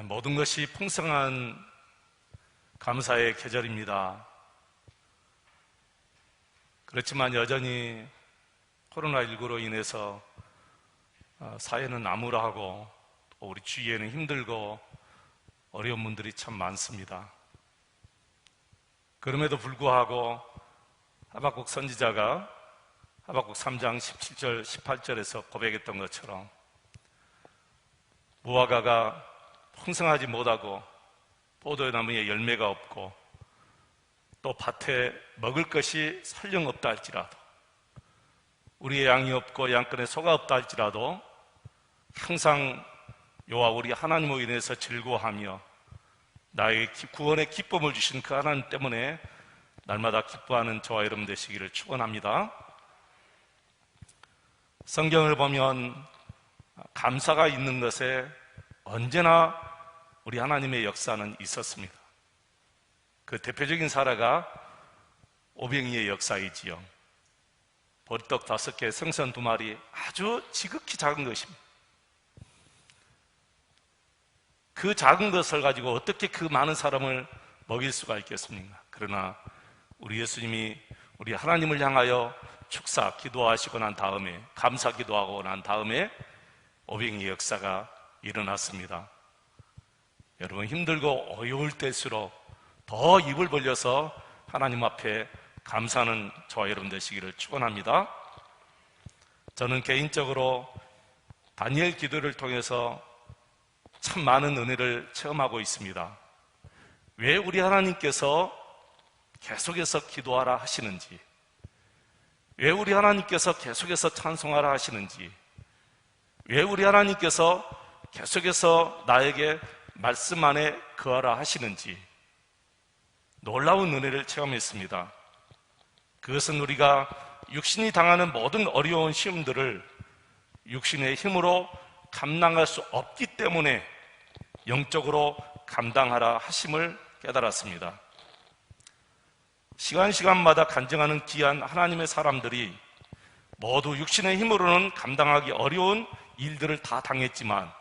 모든 것이 풍성한 감사의 계절입니다. 그렇지만 여전히 코로나19로 인해서 사회는 암울하고 우리 주위에는 힘들고 어려운 분들이 참 많습니다. 그럼에도 불구하고 하박국 선지자가 하박국 3장 17절 18절에서 고백했던 것처럼 무화과가 풍성하지 못하고 포도나무에 열매가 없고 또 밭에 먹을 것이 설령 없다 할지라도 우리의 양이 없고 양권에 소가 없다 할지라도 항상 여호와 우리 하나님으로 인해서 즐거워하며 나에게 구원의 기쁨을 주신 그 하나님 때문에 날마다 기뻐하는 저와 여러분 되시기를 축원합니다. 성경을 보면 감사가 있는 것에 언제나 우리 하나님의 역사는 있었습니다. 그 대표적인 사례가 오병이의 역사이지요. 보리떡 5개, 생선 2마리, 아주 지극히 작은 것입니다. 그 작은 것을 가지고 어떻게 그 많은 사람을 먹일 수가 있겠습니까? 그러나 우리 예수님이 우리 하나님을 향하여 축사, 기도하시고 난 다음에, 감사 기도하고 난 다음에 오병이의 역사가 일어났습니다. 여러분, 힘들고 어려울 때일수록 더 입을 벌려서 하나님 앞에 감사하는 저와 여러분 되시기를 축원합니다. 저는 개인적으로 다니엘 기도를 통해서 참 많은 은혜를 체험하고 있습니다. 왜 우리 하나님께서 계속해서 기도하라 하시는지, 왜 우리 하나님께서 계속해서 찬송하라 하시는지, 왜 우리 하나님께서 계속해서 나에게 말씀 안에 거하라 하시는지 놀라운 은혜를 체험했습니다. 그것은 우리가 육신이 당하는 모든 어려운 시험들을 육신의 힘으로 감당할 수 없기 때문에 영적으로 감당하라 하심을 깨달았습니다. 시간마다 간증하는 귀한 하나님의 사람들이 모두 육신의 힘으로는 감당하기 어려운 일들을 다 당했지만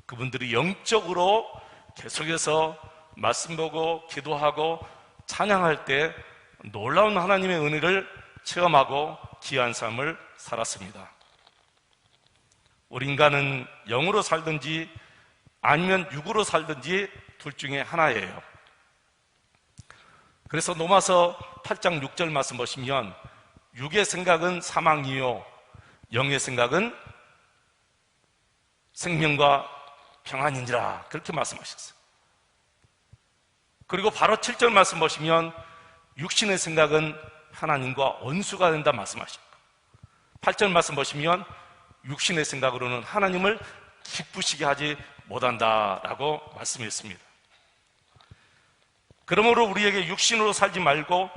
그분들이 영적으로 계속해서 말씀 보고 기도하고 찬양할 때 놀라운 하나님의 은혜를 체험하고 귀한 삶을 살았습니다. 우리 인간은 영으로 살든지 아니면 육으로 살든지 둘 중에 하나예요. 그래서 로마서 8장 6절 말씀 보시면 육의 생각은 사망이요 영의 생각은 생명과 평안이니라 그렇게 말씀하셨어요. 그리고 바로 7절 말씀 보시면 육신의 생각은 하나님과 원수가 된다 말씀하십니다. 8절 말씀 보시면 육신의 생각으로는 하나님을 기쁘시게 하지 못한다라고 말씀했습니다. 그러므로 우리에게 육신으로 살지 말고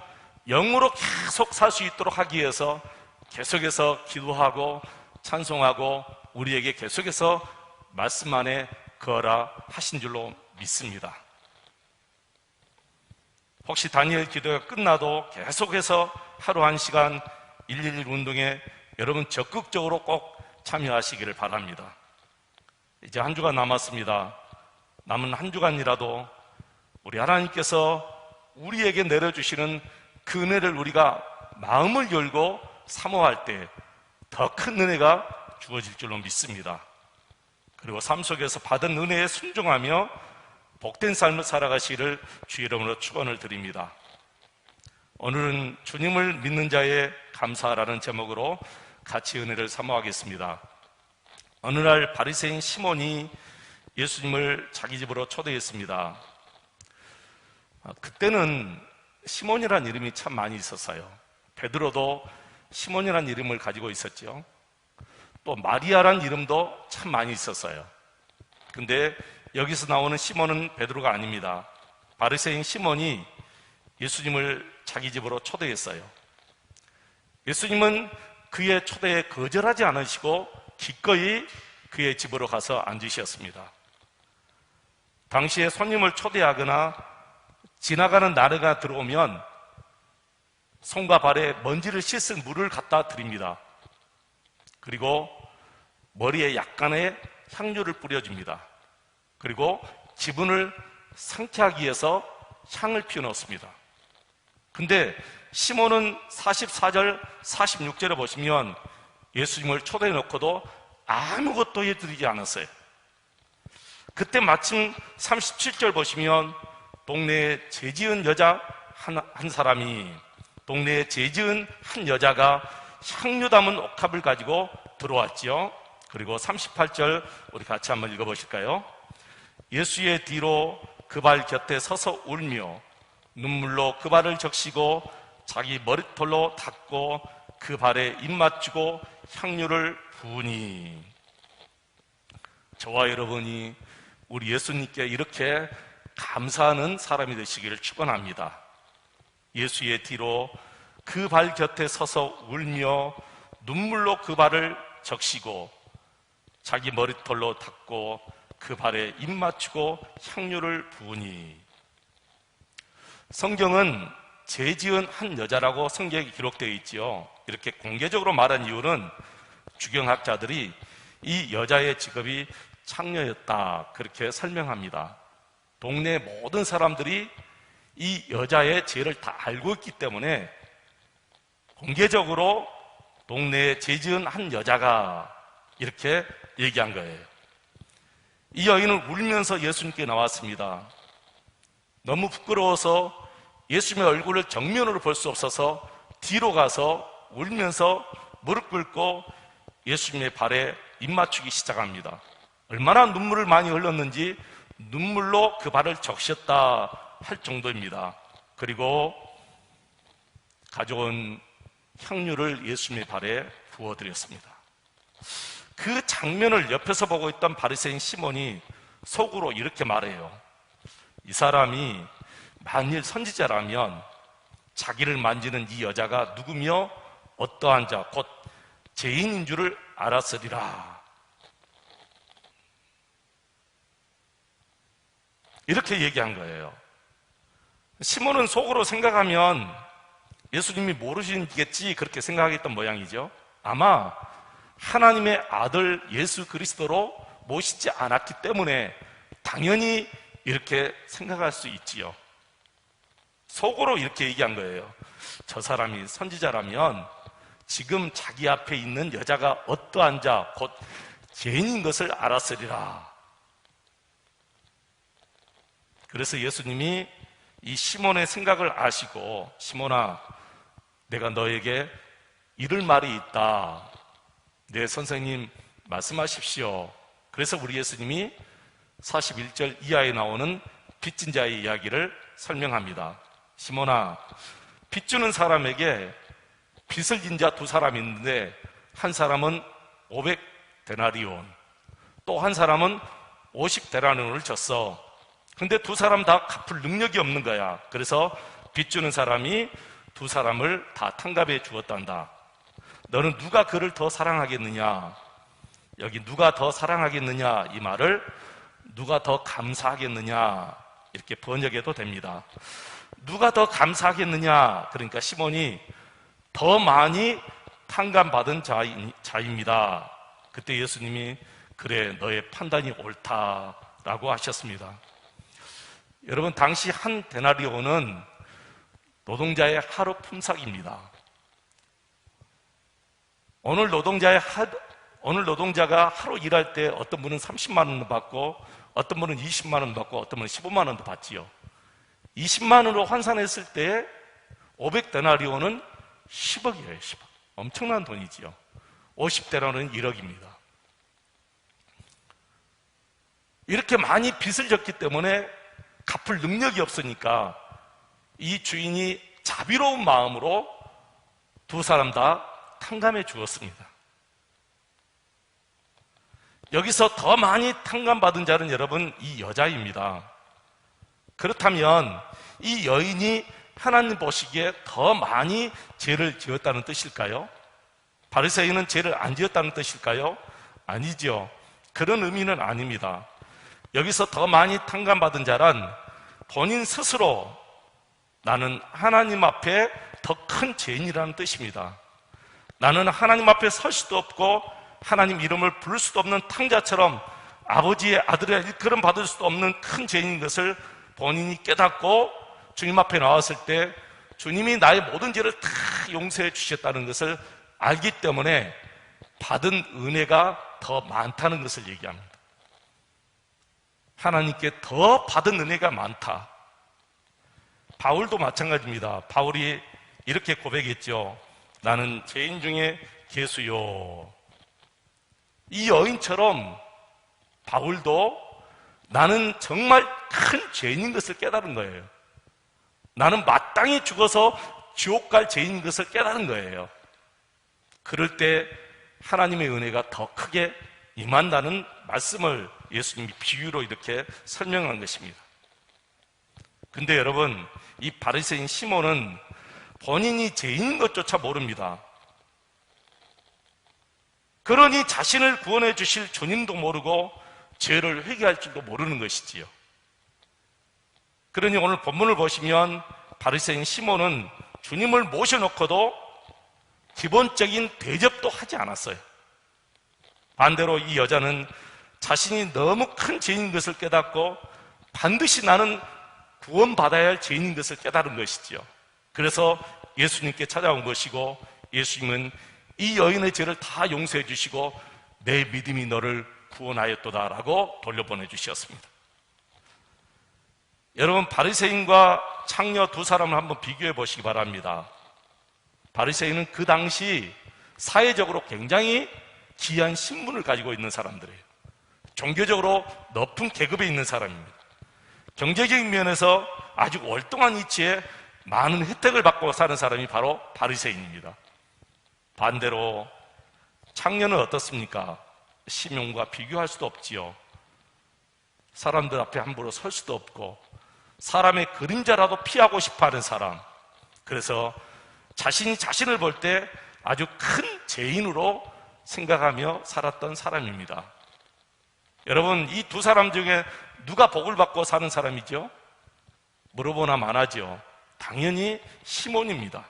영으로 계속 살 수 있도록 하기 위해서 계속해서 기도하고 찬송하고 우리에게 계속해서 말씀 안에 거하라 하신 줄로 믿습니다. 혹시 다니엘 기도가 끝나도 계속해서 하루 1시간 111 운동에 여러분 적극적으로 꼭 참여하시기를 바랍니다. 이제 한 주간 남았습니다. 남은 한 주간이라도 우리 하나님께서 우리에게 내려주시는 그 은혜를 우리가 마음을 열고 사모할 때 더 큰 은혜가 주어질 줄로 믿습니다. 그리고 삶 속에서 받은 은혜에 순종하며 복된 삶을 살아가시기를 주의 이름으로 축원을 드립니다. 오늘은 주님을 믿는 자의 감사라는 제목으로 같이 은혜를 사모하겠습니다. 어느 날 바리새인 시몬이 예수님을 자기 집으로 초대했습니다. 그때는 시몬이라는 이름이 참 많이 있었어요. 베드로도 시몬이라는 이름을 가지고 있었죠. 또 마리아라는 이름도 참 많이 있었어요. 근데 여기서 나오는 시몬은 베드로가 아닙니다. 바리새인 시몬이 예수님을 자기 집으로 초대했어요. 예수님은 그의 초대에 거절하지 않으시고 기꺼이 그의 집으로 가서 앉으셨습니다. 당시에 손님을 초대하거나 지나가는 나라가 들어오면 손과 발에 먼지를 씻은 물을 갖다 드립니다. 그리고 머리에 약간의 향유를 뿌려줍니다. 그리고 지분을 상쾌하기 위해서 향을 피워넣습니다. 근데 시몬은 44절, 46절에 보시면 예수님을 초대해 놓고도 아무것도 해드리지 않았어요. 그때 마침 37절 보시면 동네에 죄 지은 여자 한 사람이, 동네에 죄 지은 한 여자가 향유 담은 옥합을 가지고 들어왔지요. 그리고 38절 우리 같이 한번 읽어보실까요? 예수의 뒤로 그 발 곁에 서서 울며 눈물로 그 발을 적시고 자기 머리털로 닦고 그 발에 입 맞추고 향유를 부으니. 저와 여러분이 우리 예수님께 이렇게 감사하는 사람이 되시기를 축원합니다. 예수의 뒤로 그 발 곁에 서서 울며 눈물로 그 발을 적시고 자기 머리털로 닦고 그 발에 입 맞추고 향유를 부으니. 성경은 죄 지은 한 여자라고 성경에 기록되어 있지요. 이렇게 공개적으로 말한 이유는 주경학자들이 이 여자의 직업이 창녀였다, 그렇게 설명합니다. 동네 모든 사람들이 이 여자의 죄를 다 알고 있기 때문에 공개적으로 동네에 죄 지은 한 여자가 이렇게 얘기한 거예요. 이 여인은 울면서 예수님께 나왔습니다. 너무 부끄러워서 예수님의 얼굴을 정면으로 볼 수 없어서 뒤로 가서 울면서 무릎 꿇고 예수님의 발에 입 맞추기 시작합니다. 얼마나 눈물을 많이 흘렸는지 눈물로 그 발을 적셨다 할 정도입니다. 그리고 가져온 향유를 예수님의 발에 부어드렸습니다. 그 장면을 옆에서 보고 있던 바리새인 시몬이 속으로 이렇게 말해요. 이 사람이 만일 선지자라면 자기를 만지는 이 여자가 누구며 어떠한 자, 곧 죄인인 줄을 알았으리라. 이렇게 얘기한 거예요. 시몬은 속으로 생각하면 예수님이 모르시겠지 그렇게 생각했던 모양이죠. 아마 하나님의 아들 예수 그리스도로 모시지 않았기 때문에 당연히 이렇게 생각할 수 있지요. 속으로 이렇게 얘기한 거예요. 저 사람이 선지자라면 지금 자기 앞에 있는 여자가 어떠한 자, 곧 죄인인 것을 알았으리라. 그래서 예수님이 이 시몬의 생각을 아시고, 시몬아, 내가 너에게 이를 말이 있다. 네, 선생님 말씀하십시오. 그래서 우리 예수님이 41절 이하에 나오는 빚진 자의 이야기를 설명합니다. 시몬아, 빚 주는 사람에게 빚을 진 자 두 사람이 있는데 한 사람은 500데나리온, 또 한 사람은 50데나리온을 줬어. 근데 두 사람 다 갚을 능력이 없는 거야. 그래서 빚 주는 사람이 두 사람을 다 탕감해 주었단다. 너는 누가 그를 더 사랑하겠느냐? 여기 누가 더 사랑하겠느냐, 이 말을 누가 더 감사하겠느냐 이렇게 번역해도 됩니다. 누가 더 감사하겠느냐, 그러니까 시몬이 더 많이 탕감받은 자입니다. 그때 예수님이 그래, 너의 판단이 옳다라고 하셨습니다. 여러분, 당시 한 데나리온은 노동자의 하루 품삯입니다. 오늘 노동자가 하루 일할 때 어떤 분은 30만 원 받고 어떤 분은 20만 원 받고 어떤 분은 15만 원도 받지요. 20만 원으로 환산했을 때 500데나리온은 10억이에요. 10억. 엄청난 돈이지요. 50데나리온은 1억입니다. 이렇게 많이 빚을 졌기 때문에 갚을 능력이 없으니까 이 주인이 자비로운 마음으로 두 사람 다 탕감해 주었습니다. 여기서 더 많이 탕감받은 자는 여러분, 이 여자입니다. 그렇다면 이 여인이 하나님 보시기에 더 많이 죄를 지었다는 뜻일까요? 바리새인은 죄를 안 지었다는 뜻일까요? 아니죠. 그런 의미는 아닙니다. 여기서 더 많이 탕감받은 자란 본인 스스로 나는 하나님 앞에 더 큰 죄인이라는 뜻입니다. 나는 하나님 앞에 설 수도 없고 하나님 이름을 부를 수도 없는 탕자처럼 아버지의 아들의 일컬음 받을 수도 없는 큰 죄인인 것을 본인이 깨닫고 주님 앞에 나왔을 때 주님이 나의 모든 죄를 다 용서해 주셨다는 것을 알기 때문에 받은 은혜가 더 많다는 것을 얘기합니다. 하나님께 더 받은 은혜가 많다. 바울도 마찬가지입니다. 바울이 이렇게 고백했죠. 나는 죄인 중에 괴수요. 이 여인처럼 바울도 나는 정말 큰 죄인인 것을 깨달은 거예요. 나는 마땅히 죽어서 지옥 갈 죄인인 것을 깨달은 거예요. 그럴 때 하나님의 은혜가 더 크게 임한다는 말씀을 예수님이 비유로 이렇게 설명한 것입니다. 근데 여러분, 이 바리새인 시몬은 본인이 죄인인 것조차 모릅니다. 그러니 자신을 구원해 주실 주님도 모르고 죄를 회개할 줄도 모르는 것이지요. 그러니 오늘 본문을 보시면 바리새인 시몬은 주님을 모셔놓고도 기본적인 대접도 하지 않았어요. 반대로 이 여자는 자신이 너무 큰 죄인인 것을 깨닫고 반드시 나는 구원받아야 할 죄인인 것을 깨달은 것이지요. 그래서 예수님께 찾아온 것이고, 예수님은 이 여인의 죄를 다 용서해 주시고 내 믿음이 너를 구원하였도다라고 돌려보내 주셨습니다. 여러분, 바리새인과 창녀 두 사람을 한번 비교해 보시기 바랍니다. 바리새인은 그 당시 사회적으로 굉장히 귀한 신분을 가지고 있는 사람들이에요. 종교적으로 높은 계급에 있는 사람입니다. 경제적인 면에서 아주 월등한 위치에 많은 혜택을 받고 사는 사람이 바로 바리새인입니다. 반대로 창녀는 어떻습니까? 시몬과 비교할 수도 없지요. 사람들 앞에 함부로 설 수도 없고 사람의 그림자라도 피하고 싶어하는 사람. 그래서 자신이 자신을 볼 때 아주 큰 죄인으로 생각하며 살았던 사람입니다. 여러분, 이 두 사람 중에 누가 복을 받고 사는 사람이죠? 물어보나 마나죠. 당연히 시몬입니다.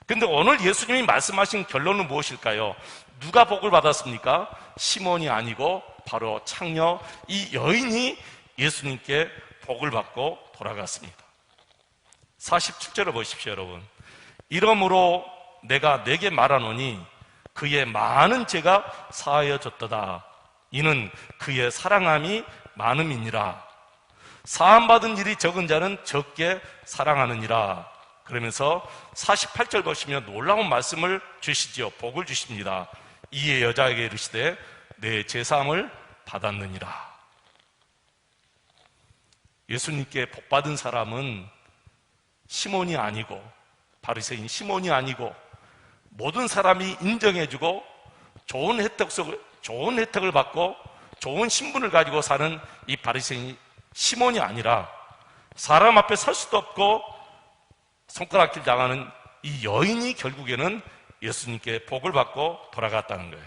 근데 오늘 예수님이 말씀하신 결론은 무엇일까요? 누가 복을 받았습니까? 시몬이 아니고 바로 창녀, 이 여인이 예수님께 복을 받고 돌아갔습니다. 47절을 보십시오, 여러분. 이러므로 내가 내게 말하노니 그의 많은 죄가 사하여졌도다. 이는 그의 사랑함이 많음이니라. 사함받은 일이 적은 자는 적게 사랑하느니라. 그러면서 48절 보시면 놀라운 말씀을 주시지요. 복을 주십니다. 이에 여자에게 이르시되 내 제사함을 받았느니라. 예수님께 복받은 사람은 시몬이 아니고, 바리새인 시몬이 아니고, 모든 사람이 인정해주고 좋은 혜택을 받고 좋은 신분을 가지고 사는 이 바리새인 시몬이 아니라 사람 앞에 설 수도 없고 손가락질 당하는 이 여인이 결국에는 예수님께 복을 받고 돌아갔다는 거예요.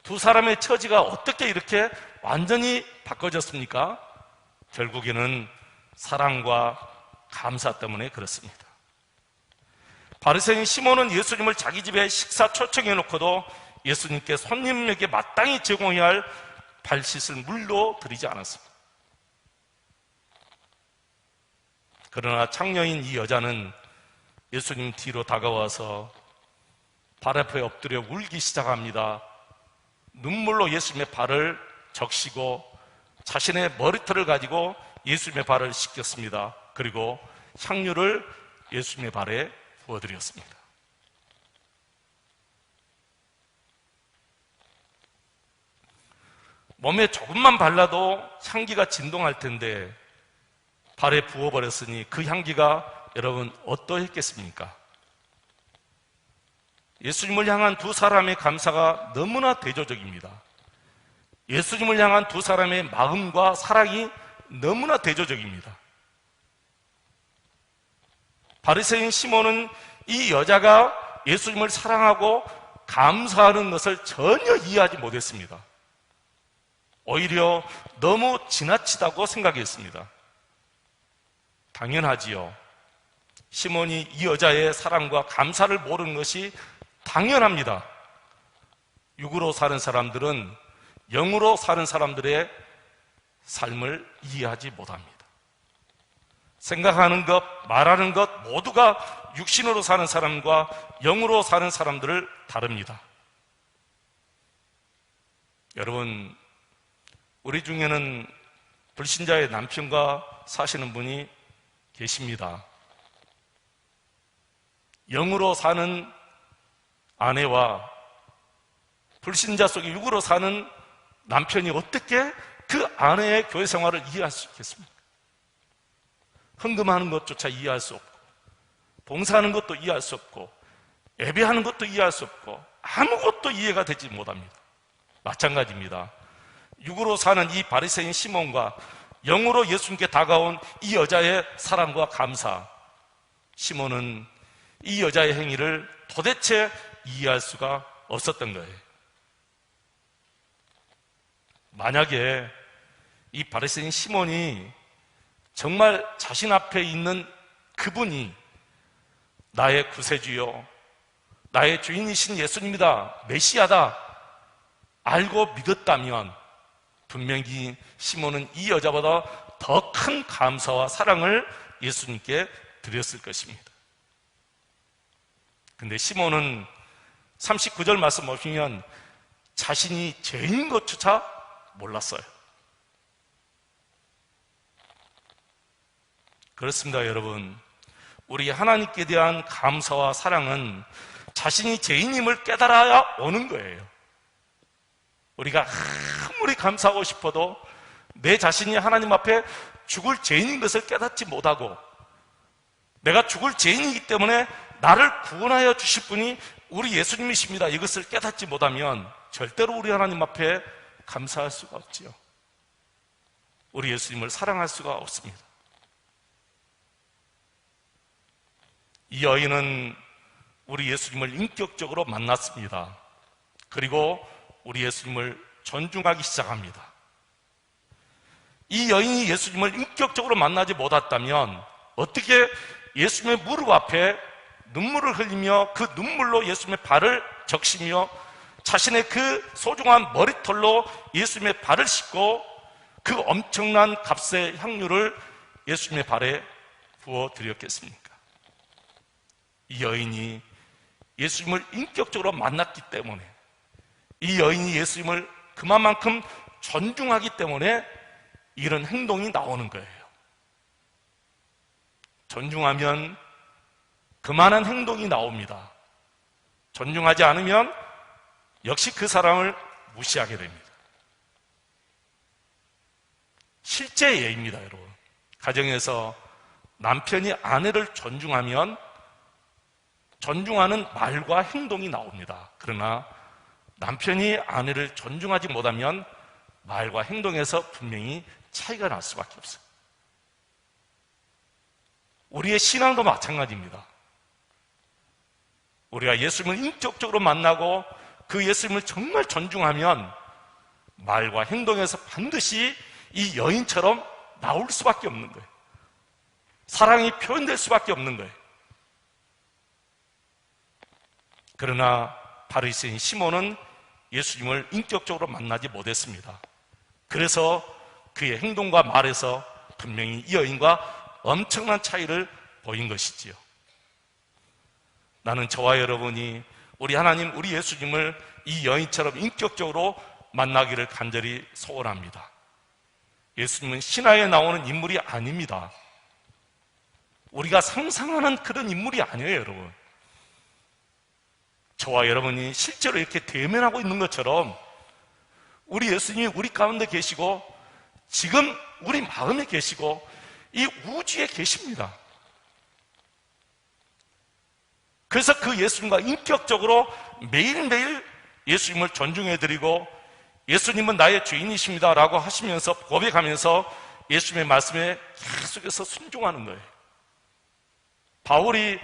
두 사람의 처지가 어떻게 이렇게 완전히 바꿔졌습니까? 결국에는 사랑과 감사 때문에 그렇습니다. 바리새인 시몬은 예수님을 자기 집에 식사 초청해 놓고도 예수님께 손님에게 마땅히 제공해야 할 발 씻을 물도 드리지 않았습니다. 그러나 창녀인 이 여자는 예수님 뒤로 다가와서 발 앞에 엎드려 울기 시작합니다. 눈물로 예수님의 발을 적시고 자신의 머리털을 가지고 예수님의 발을 씻겼습니다. 그리고 향유를 예수님의 발에 부어드렸습니다. 몸에 조금만 발라도 향기가 진동할 텐데 발에 부어버렸으니 그 향기가 여러분 어떠했겠습니까? 예수님을 향한 두 사람의 감사가 너무나 대조적입니다. 예수님을 향한 두 사람의 마음과 사랑이 너무나 대조적입니다. 바리새인 시몬은 이 여자가 예수님을 사랑하고 감사하는 것을 전혀 이해하지 못했습니다. 오히려 너무 지나치다고 생각했습니다. 당연하지요. 시몬이 이 여자의 사랑과 감사를 모르는 것이 당연합니다. 육으로 사는 사람들은 영으로 사는 사람들의 삶을 이해하지 못합니다. 생각하는 것, 말하는 것 모두가 육신으로 사는 사람과 영으로 사는 사람들을 다릅니다. 여러분, 우리 중에는 불신자의 남편과 사시는 분이 계십니다. 영으로 사는 아내와 불신자 속에 육으로 사는 남편이 어떻게 그 아내의 교회 생활을 이해할 수 있겠습니까? 헌금하는 것조차 이해할 수 없고, 봉사하는 것도 이해할 수 없고, 예배하는 것도 이해할 수 없고, 아무것도 이해가 되지 못합니다. 마찬가지입니다. 육으로 사는 이 바리새인 시몬과 영으로 예수님께 다가온 이 여자의 사랑과 감사, 시몬은 이 여자의 행위를 도대체 이해할 수가 없었던 거예요. 만약에 이 바리새인 시몬이 정말 자신 앞에 있는 그분이 나의 구세주요, 나의 주인이신 예수님이다, 메시아다 알고 믿었다면 분명히 시몬은 이 여자보다 더 큰 감사와 사랑을 예수님께 드렸을 것입니다. 근데 시몬은 39절 말씀 보시면 자신이 죄인인 것조차 몰랐어요. 그렇습니다, 여러분. 우리 하나님께 대한 감사와 사랑은 자신이 죄인임을 깨달아야 오는 거예요. 우리가 아무리 감사하고 싶어도 내 자신이 하나님 앞에 죽을 죄인인 것을 깨닫지 못하고, 내가 죽을 죄인이기 때문에 나를 구원하여 주실 분이 우리 예수님이십니다, 이것을 깨닫지 못하면 절대로 우리 하나님 앞에 감사할 수가 없지요. 우리 예수님을 사랑할 수가 없습니다. 이 여인은 우리 예수님을 인격적으로 만났습니다. 그리고 우리 예수님을 존중하기 시작합니다. 이 여인이 예수님을 인격적으로 만나지 못했다면 어떻게 예수님의 무릎 앞에 눈물을 흘리며 그 눈물로 예수님의 발을 적시며 자신의 그 소중한 머리털로 예수님의 발을 씻고 그 엄청난 값의 향유를 예수님의 발에 부어드렸겠습니까? 이 여인이 예수님을 인격적으로 만났기 때문에, 이 여인이 예수님을 그만큼 존중하기 때문에 이런 행동이 나오는 거예요. 존중하면 그만한 행동이 나옵니다. 존중하지 않으면 역시 그 사람을 무시하게 됩니다. 실제 예입니다, 여러분. 가정에서 남편이 아내를 존중하면 존중하는 말과 행동이 나옵니다. 그러나 남편이 아내를 존중하지 못하면 말과 행동에서 분명히 차이가 날 수밖에 없어요. 우리의 신앙도 마찬가지입니다. 우리가 예수님을 인격적으로 만나고 그 예수님을 정말 존중하면 말과 행동에서 반드시 이 여인처럼 나올 수밖에 없는 거예요. 사랑이 표현될 수밖에 없는 거예요. 그러나 바리새인 시몬은 예수님을 인격적으로 만나지 못했습니다. 그래서 그의 행동과 말에서 분명히 이 여인과 엄청난 차이를 보인 것이지요. 나는 저와 여러분이 우리 하나님, 우리 예수님을 이 여인처럼 인격적으로 만나기를 간절히 소원합니다. 예수님은 신화에 나오는 인물이 아닙니다. 우리가 상상하는 그런 인물이 아니에요, 여러분. 저와 여러분이 실제로 이렇게 대면하고 있는 것처럼 우리 예수님이 우리 가운데 계시고 지금 우리 마음에 계시고 이 우주에 계십니다. 그래서 그 예수님과 인격적으로 매일매일 예수님을 존중해드리고 예수님은 나의 주인이십니다 라고 하시면서 고백하면서 예수님의 말씀에 계속해서 순종하는 거예요. 바울이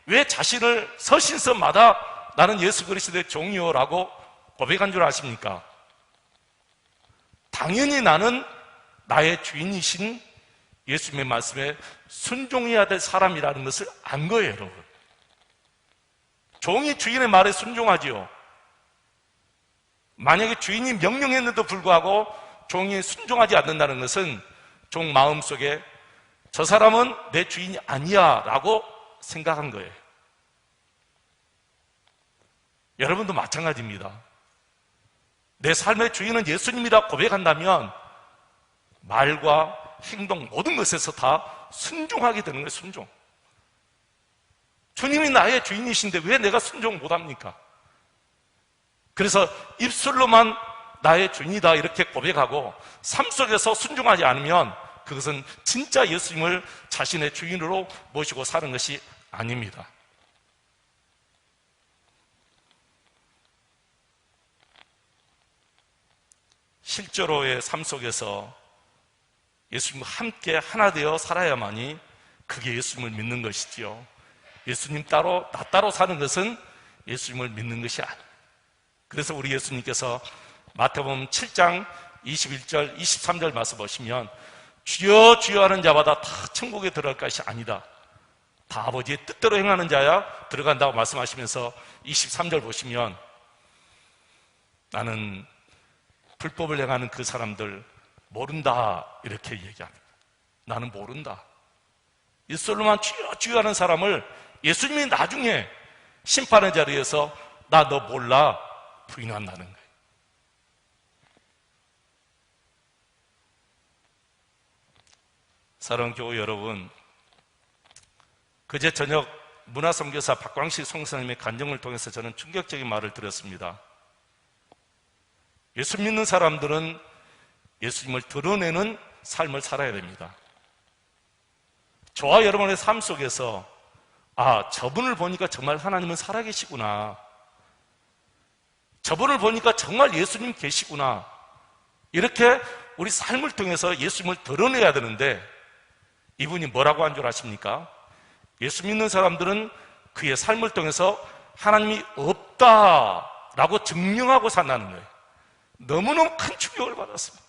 왜 자신을 서신서마다 나는 예수 그리스도의 종이요 라고 고백한 줄 아십니까? 당연히 나는 나의 주인이신 예수님의 말씀에 순종해야 될 사람이라는 것을 안 거예요, 여러분. 종이 주인의 말에 순종하지요. 만약에 주인이 명령했는데도 불구하고 종이 순종하지 않는다는 것은 종 마음속에 저 사람은 내 주인이 아니야 라고 생각한 거예요. 여러분도 마찬가지입니다. 내 삶의 주인은 예수님이라 고백한다면 말과 행동 모든 것에서 다 순종하게 되는 거예요. 순종. 주님이 나의 주인이신데 왜 내가 순종 못합니까? 그래서 입술로만 나의 주인이다 이렇게 고백하고 삶 속에서 순종하지 않으면 그것은 진짜 예수님을 자신의 주인으로 모시고 사는 것이 아닙니다. 실제로의 삶 속에서 예수님과 함께 하나 되어 살아야만이 그게 예수님을 믿는 것이지요. 예수님 따로 나 따로 사는 것은 예수님을 믿는 것이 아니에요. 그래서 우리 예수님께서 마태복음 7장 21절 23절 말씀 보시면 주여 주여 하는 자마다 다 천국에 들어갈 것이 아니다. 다 아버지의 뜻대로 행하는 자야 들어간다고 말씀하시면서 23절 보시면 나는 불법을 행하는 그 사람들 모른다 이렇게 얘기합니다. 나는 모른다. 입술로만 주여 주여 하는 사람을 예수님이 나중에 심판의 자리에서 나 너 몰라 부인한다는 거예요. 사랑하는 교우 여러분, 그제 저녁 문화선교사 박광식 송사님의 간증을 통해서 저는 충격적인 말을 들었습니다. 예수 믿는 사람들은 예수님을 드러내는 삶을 살아야 됩니다. 저와 여러분의 삶 속에서 저분을 보니까 정말 하나님은 살아계시구나, 저분을 보니까 정말 예수님 계시구나, 이렇게 우리 삶을 통해서 예수님을 드러내야 되는데 이분이 뭐라고 한 줄 아십니까? 예수 믿는 사람들은 그의 삶을 통해서 하나님이 없다라고 증명하고 산다는 거예요. 너무너무 큰 충격을 받았습니다.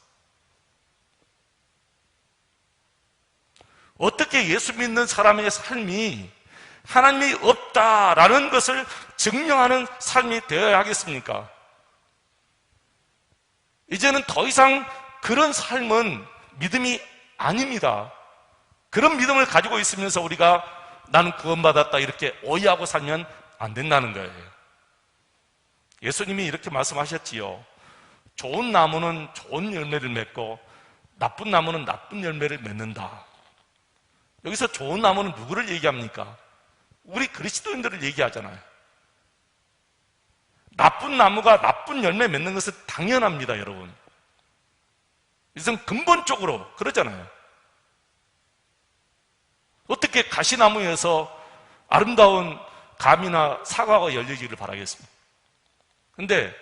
어떻게 예수 믿는 사람의 삶이 하나님이 없다라는 것을 증명하는 삶이 되어야 하겠습니까? 이제는 더 이상 그런 삶은 믿음이 아닙니다. 그런 믿음을 가지고 있으면서 우리가 나는 구원받았다 이렇게 오해하고 살면 안 된다는 거예요. 예수님이 이렇게 말씀하셨지요. 좋은 나무는 좋은 열매를 맺고 나쁜 나무는 나쁜 열매를 맺는다. 여기서 좋은 나무는 누구를 얘기합니까? 우리 그리스도인들을 얘기하잖아요. 나쁜 나무가 나쁜 열매 맺는 것은 당연합니다, 여러분. 이것은 근본적으로 그러잖아요. 어떻게 가시나무에서 아름다운 감이나 사과가 열리기를 바라겠습니까? 근데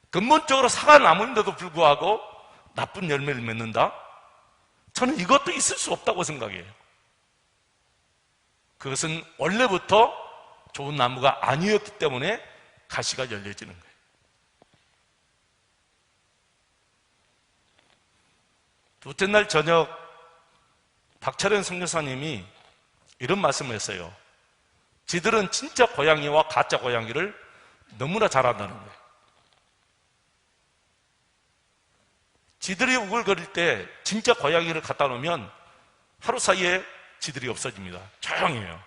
근본적으로 사과나무인데도 불구하고 나쁜 열매를 맺는다? 저는 이것도 있을 수 없다고 생각해요. 그것은 원래부터 좋은 나무가 아니었기 때문에 가시가 열려지는 거예요. 둘째 날 저녁 박철현 선교사님이 이런 말씀을 했어요. 지들은 진짜 고양이와 가짜 고양이를 너무나 잘 안다는 거예요. 지들이 우글거릴 때 진짜 고양이를 갖다 놓으면 하루 사이에 지들이 없어집니다. 조용해요.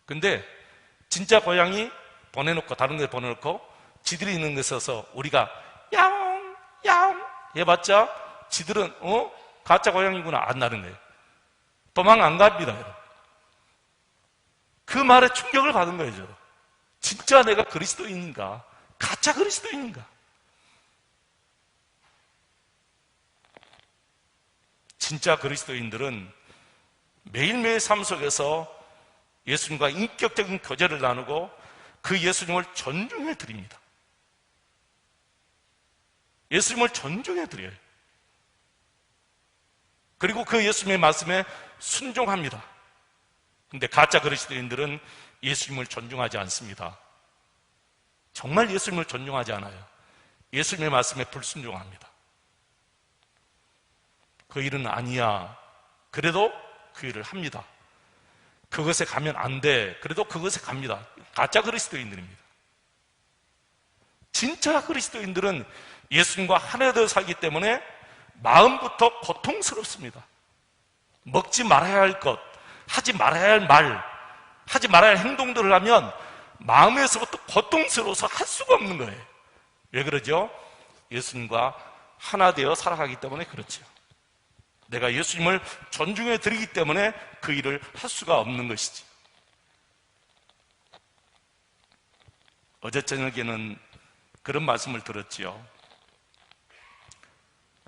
근데 진짜 고양이 보내놓고 다른 데 보내놓고 지들이 있는 데 서서 우리가 야옹 야옹 해봤자 지들은 가짜 고양이구나 안 나는 거예요. 도망 안 갑니다. 여러분. 그 말에 충격을 받은 거예요. 진짜 내가 그리스도인인가 가짜 그리스도인인가. 진짜 그리스도인들은 매일매일 삶 속에서 예수님과 인격적인 교제를 나누고 그 예수님을 존중해 드립니다. 예수님을 존중해 드려요. 그리고 그 예수님의 말씀에 순종합니다. 근데 가짜 그리스도인들은 예수님을 존중하지 않습니다. 정말 예수님을 존중하지 않아요. 예수님의 말씀에 불순종합니다. 그 일은 아니야. 그래도 그 일을 합니다. 그것에 가면 안 돼. 그래도 그것에 갑니다. 가짜 그리스도인들입니다. 진짜 그리스도인들은 예수님과 하나 되어 살기 때문에 마음부터 고통스럽습니다. 먹지 말아야 할 것, 하지 말아야 할 말, 하지 말아야 할 행동들을 하면 마음에서부터 고통스러워서 할 수가 없는 거예요. 왜 그러죠? 예수님과 하나 되어 살아가기 때문에 그렇죠. 내가 예수님을 존중해 드리기 때문에 그 일을 할 수가 없는 것이지. 어제 저녁에는 그런 말씀을 들었지요.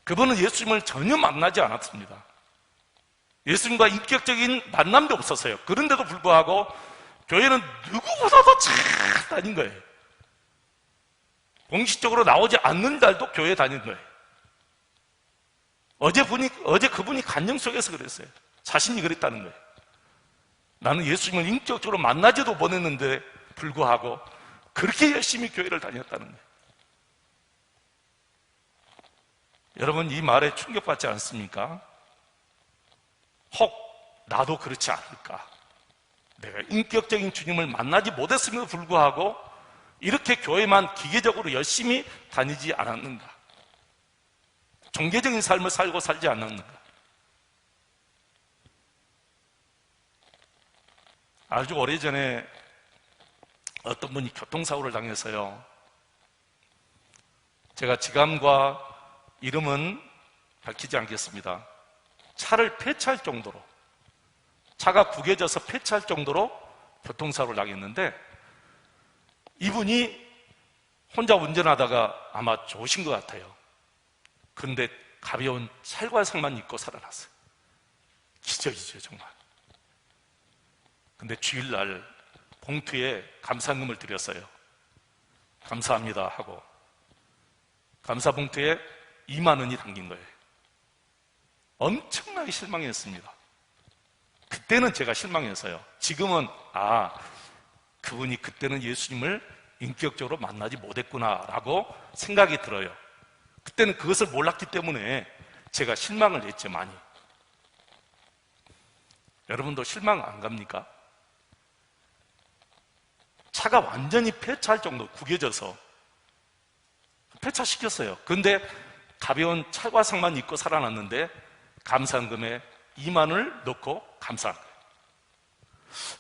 그분은 예수님을 전혀 만나지 않았습니다. 예수님과 인격적인 만남도 없었어요. 그런데도 불구하고 교회는 누구보다도 잘 다닌 거예요. 공식적으로 나오지 않는 날도 교회 다닌 거예요. 어제 그분이 간증 속에서 그랬어요. 자신이 그랬다는 거예요. 나는 예수님을 인격적으로 만나지도 못했는데 불구하고 그렇게 열심히 교회를 다녔다는 거예요. 여러분, 이 말에 충격받지 않습니까? 혹 나도 그렇지 않을까? 내가 인격적인 주님을 만나지 못했음에도 불구하고 이렇게 교회만 기계적으로 열심히 다니지 않았는가? 종교적인 삶을 살고 살지 않았는가? 아주 오래전에 어떤 분이 교통사고를 당해서요, 제가 직함과 이름은 밝히지 않겠습니다. 차를 폐차할 정도로, 차가 구겨져서 폐차할 정도로 교통사고를 당했는데, 이분이 혼자 운전하다가 아마 좋으신 것 같아요. 그런데 가벼운 찰과상만 입고 살아났어요. 기적이죠, 정말. 근데 주일날 봉투에 감사금을 드렸어요. 감사합니다 하고 감사 봉투에 2만 원이 담긴 거예요. 엄청나게 실망했습니다. 그때는 제가 실망해서요. 지금은 그분이 그때는 예수님을 인격적으로 만나지 못했구나라고 생각이 들어요. 그때는 그것을 몰랐기 때문에 제가 실망을 했죠, 많이. 여러분도 실망 안 갑니까? 차가 완전히 폐차할 정도 구겨져서 폐차시켰어요. 그런데 가벼운 찰과상만 입고 살아났는데 감사금에 2만 원을 넣고 감사한 거예요.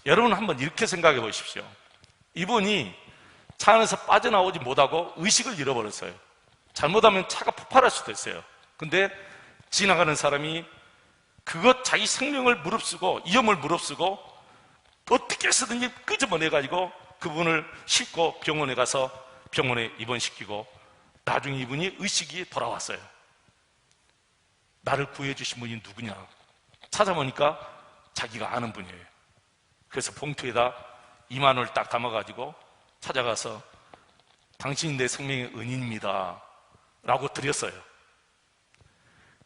여러분 한번 이렇게 생각해 보십시오. 이분이 차 안에서 빠져나오지 못하고 의식을 잃어버렸어요. 잘못하면 차가 폭발할 수도 있어요. 근데 지나가는 사람이 자기 생명을 무릅쓰고 위험을 무릅쓰고 어떻게 해서든지 끄집어내가지고 그분을 싣고 병원에 가서 병원에 입원시키고 나중에 이분이 의식이 돌아왔어요. 나를 구해주신 분이 누구냐? 찾아보니까 자기가 아는 분이에요. 그래서 봉투에다 2만 원을 딱 담아가지고 찾아가서 당신이 내 생명의 은인입니다 라고 드렸어요.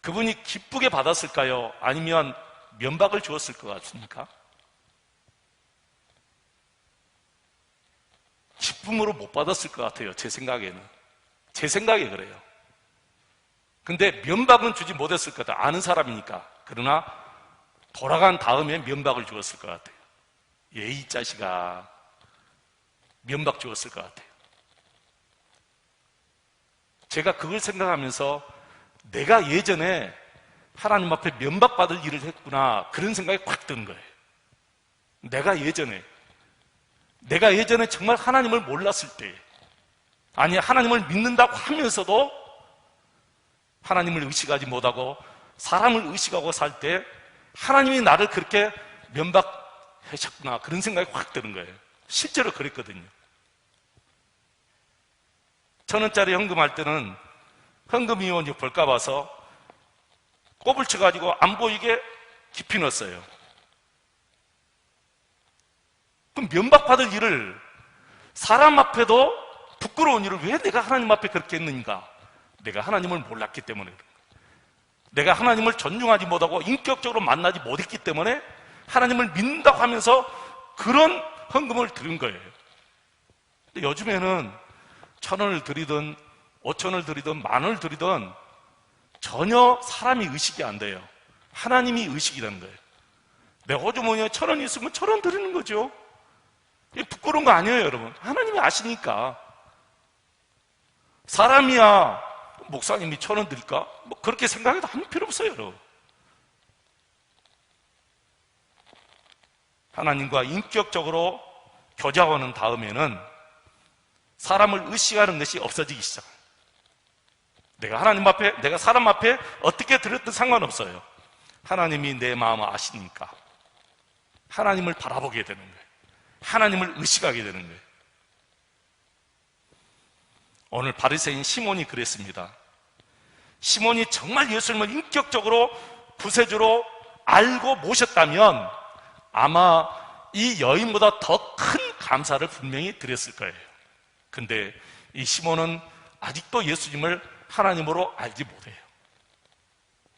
그분이 기쁘게 받았을까요? 아니면 면박을 주었을 것 같습니까? 기쁨으로 못 받았을 것 같아요. 제 생각에는. 제 생각에 그래요. 근데 면박은 주지 못했을 것 같아요. 아는 사람이니까. 그러나 돌아간 다음에 면박을 주었을 것 같아요. 이 자식아, 면박 주었을 것 같아요. 제가 그걸 생각하면서 내가 예전에 하나님 앞에 면박받을 일을 했구나, 그런 생각이 확 드는 거예요. 내가 예전에 정말 하나님을 몰랐을 때, 아니 하나님을 믿는다고 하면서도 하나님을 의식하지 못하고 사람을 의식하고 살 때 하나님이 나를 그렇게 면박하셨구나, 그런 생각이 확 드는 거예요. 실제로 그랬거든요. 1,000원짜리 현금할 때는 현금이원이 볼까 봐서 꼽을 쳐가지고 안 보이게 깊이 넣었어요. 그럼 면박받을 일을, 사람 앞에도 부끄러운 일을 왜 내가 하나님 앞에 그렇게 했는가? 내가 하나님을 몰랐기 때문에 그런 거예요. 내가 하나님을 존중하지 못하고 인격적으로 만나지 못했기 때문에 하나님을 믿는다고 하면서 그런 헌금을 드린 거예요. 근데 요즘에는 1,000원을 드리든 5,000원을 드리든 10,000원을 드리든 전혀 사람이 의식이 안 돼요. 하나님이 의식이 되는 거예요. 내 호주머니에 1,000원 있으면 1,000원 드리는 거죠. 이게 부끄러운 거 아니에요, 여러분. 하나님이 아시니까. 사람이야 목사님이 1,000원 드릴까? 뭐 그렇게 생각해도 아무 필요 없어요, 여러분. 하나님과 인격적으로 교제하는 다음에는 사람을 의식하는 것이 없어지기 시작합니다. 내가 하나님 앞에, 내가 사람 앞에 어떻게 드렸든 상관없어요. 하나님이 내 마음을 아시니까 하나님을 바라보게 되는 거예요. 하나님을 의식하게 되는 거예요. 오늘 바리새인 시몬이 그랬습니다. 시몬이 정말 예수님을 인격적으로 구세주로 알고 모셨다면 아마 이 여인보다 더 큰 감사를 분명히 드렸을 거예요. 근데 이 시몬은 아직도 예수님을 하나님으로 알지 못해요.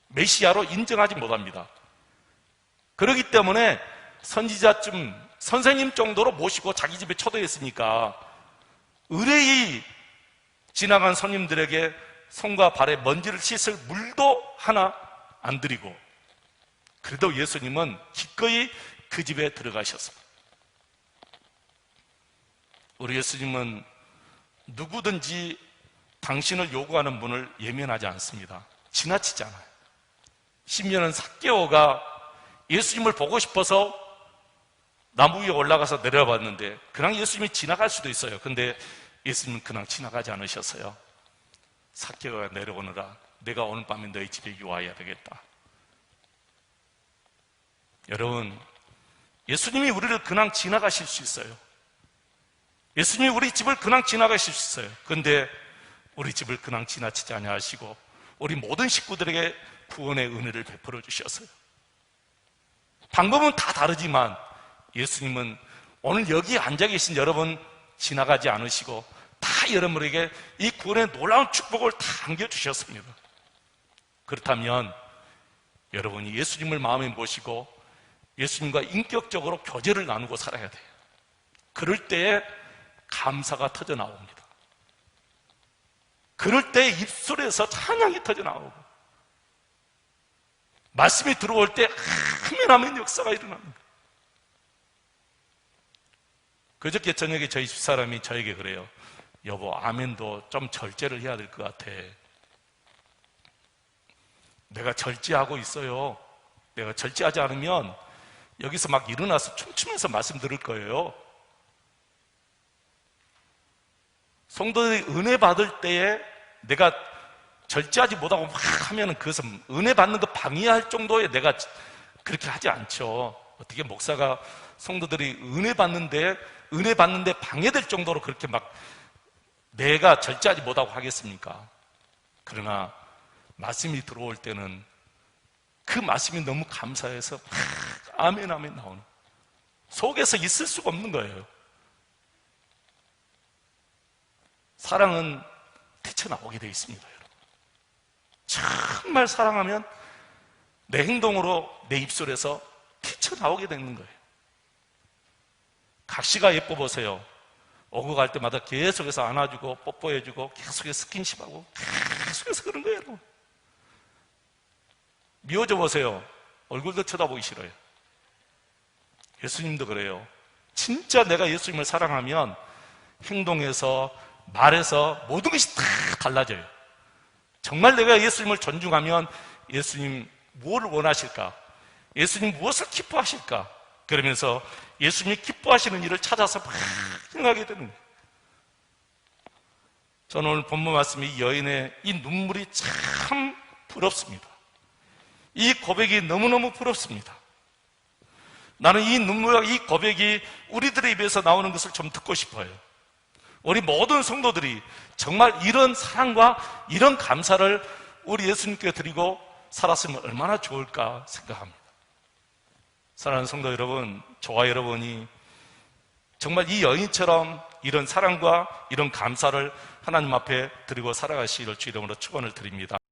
메시아로 인정하지 못합니다. 그렇기 때문에 선지자쯤 선생님 정도로 모시고 자기 집에 초대했으니까 의뢰이 지나간 손님들에게 손과 발에 먼지를 씻을 물도 하나 안 드리고, 그래도 예수님은 기꺼이 그 집에 들어가셨습니다. 우리 예수님은 누구든지 당신을 요구하는 분을 예면하지 않습니다. 지나치지 않아요. 심지어는 삭개오가 예수님을 보고 싶어서 나무 위에 올라가서 내려봤는데 그냥 예수님이 지나갈 수도 있어요. 근데 예수님은 그냥 지나가지 않으셨어요. 삭개오가 내려오느라 내가 오늘 밤에 너희 집에 유하여야 되겠다. 여러분, 예수님이 우리를 그냥 지나가실 수 있어요. 예수님이 우리 집을 그냥 지나가실 수 있어요. 그런데 우리 집을 그냥 지나치지 아니하시고 우리 모든 식구들에게 구원의 은혜를 베풀어 주셨어요. 방법은 다 다르지만 예수님은 오늘 여기 앉아 계신 여러분 지나가지 않으시고 다 여러분에게 이 구원의 놀라운 축복을 다 안겨주셨습니다. 그렇다면 여러분이 예수님을 마음에 모시고 예수님과 인격적으로 교제를 나누고 살아야 돼요. 그럴 때에 감사가 터져 나옵니다. 그럴 때 입술에서 찬양이 터져 나오고 말씀이 들어올 때 아멘 역사가 일어납니다. 그저께 저녁에 저희 집사람이 저에게 그래요. 여보, 아멘도 좀 절제를 해야 될 것 같아. 내가 절제하고 있어요. 내가 절제하지 않으면 여기서 막 일어나서 춤추면서 말씀 들을 거예요. 성도들이 은혜 받을 때에 내가 절제하지 못하고 막 하면 그것은 은혜 받는 거 방해할 정도의 내가 그렇게 하지 않죠. 어떻게 목사가 성도들이 은혜 받는데 방해될 정도로 그렇게 막 내가 절제하지 못하고 하겠습니까? 그러나 말씀이 들어올 때는 그 말씀이 너무 감사해서 아멘 아멘 나오는, 속에서 있을 수가 없는 거예요. 사랑은 튀쳐나오게 되어 있습니다, 여러분. 정말 사랑하면 내 행동으로 내 입술에서 튀쳐나오게 되는 거예요. 각시가 예뻐 보세요. 오고 갈 때마다 계속해서 안아주고 뽀뽀해주고 계속해서 스킨십하고 계속해서 그런 거예요, 여러분. 미워져 보세요. 얼굴도 쳐다보기 싫어요. 예수님도 그래요. 진짜 내가 예수님을 사랑하면 행동에서 말에서 모든 것이 다 달라져요. 정말 내가 예수님을 존중하면 예수님 무엇을 원하실까? 예수님 무엇을 기뻐하실까? 그러면서 예수님이 기뻐하시는 일을 찾아서 막 생각하게 되는 거예요. 저는 오늘 본문 말씀이 이 여인의 이 눈물이 참 부럽습니다. 이 고백이 너무너무 부럽습니다. 나는 이 눈물과 이 고백이 우리들의 입에서 나오는 것을 좀 듣고 싶어요. 우리 모든 성도들이 정말 이런 사랑과 이런 감사를 우리 예수님께 드리고 살았으면 얼마나 좋을까 생각합니다. 사랑하는 성도 여러분, 저와 여러분이 정말 이 여인처럼 이런 사랑과 이런 감사를 하나님 앞에 드리고 살아가시기를 주 이름으로 축원을 드립니다.